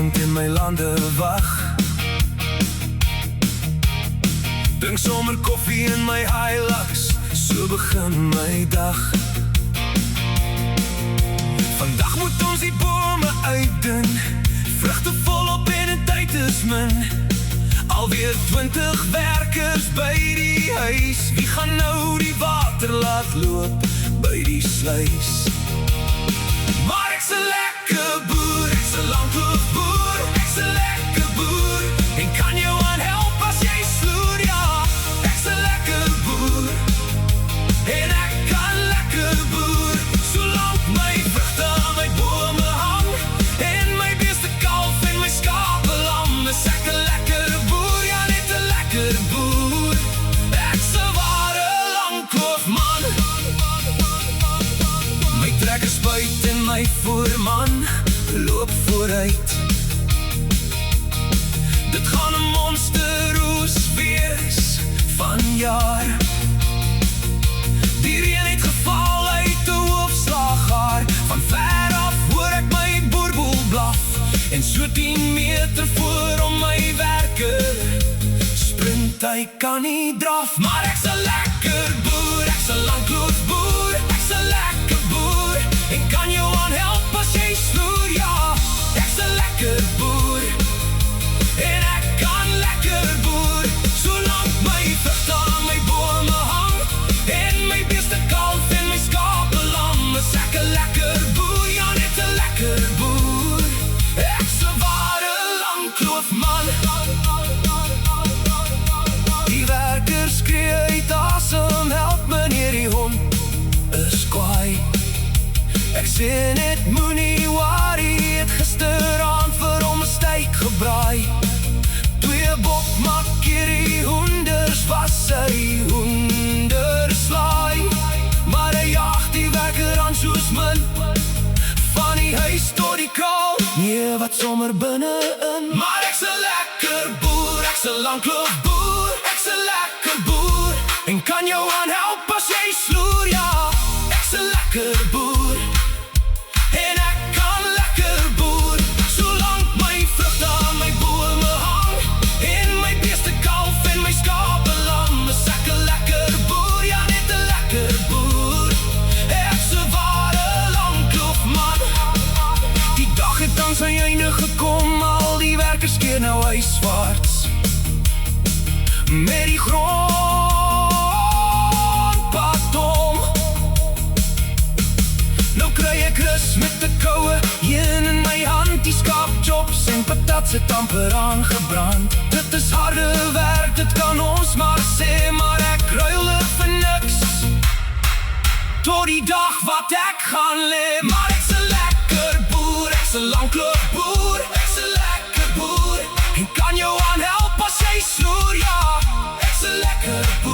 oggend in my lande wag. Drink sommer koffie in my Hilux, so begin my dag. Vandag moet ons die bome uitdun, vrugte volop en die tyd is min. Alweer 20 werkers by die huis, wie gaan nou die water laat loop by die sluis? Maar ek's 'n lekker boer, ek's 'n landloopboer, ek's 'n lekker boer, en kan jou aanhelp as jy sloer, ja. Ek's 'n lekker boer, en ek kan lekker boer, solank my vrugte aan my bome hang, en my beeste kalf en my skape lam. Is ek 'n lekker boer, ja, net 'n lekker boer. Ek's 'n ware langkloofman. My trekker spuit en my voorman loop vooruit. Dit gaan 'n monsteroes wees vanjaar. Die reën het geval uit 'n hoofslaghaar. Van ver af hoor ek my boerboel blaf, en so 10 meter voor om my werker sprint hy kan nie draf. Maar ek's 'n lekker boer, ek's 'n langkloofboer, ek's 'n lekker boer, en kan jou aanhelp as jy snoer, ja. Ek's 'n lekker boer, en ek kan lekker boer, solank my vrugte aan my bome hang, en my beeste kalf en my skape lam. Is ek 'n lekker boer, ja, net 'n lekker boer. Ek's 'n ware langkloofman. Die werkers skree uit asem, help meneer, die hond is kwaai. Ek sê net moenie worry, het gisteraand vir hom 'n steak gebraai. 2 bokmakkerie hoenders was sy hoenderslaai, maar hy jaag die werker aan soos min, van die huis tot die kraal, nee, wat sommer binne-in. Maar ek's 'n lekker boer, ek's 'n langkloofboer, ek's 'n lekker boer, en kan jou aanhelp as jy sloer, ja. Ek's 'n lekker boer, en ek kan lekker boer, solank my vrugte aan my bome hang, en my beeste kalf en my skape lam. Is ek 'n lekker boer, ja, net 'n lekker boer. Ek's 'n ware langkloofman. Die dag het aan sy einde gekom, al die werkers keer nou huiswaarts. Met die grondpad om, nou kry ek rus met 'n koue een in my hand. Die skaapchops en patat sit amper aangebrand. Dit is harde werk, dit kan ons maar sê, maar ek ruil dit vir niks, tot die dag wat ek gaan lê. Maar ek's 'n lekker boer, ek's 'n langkloofboer, ek's 'n lekker boer, en kan jou aanhelp as jy snoer, ja. Ek's 'n lekker boer.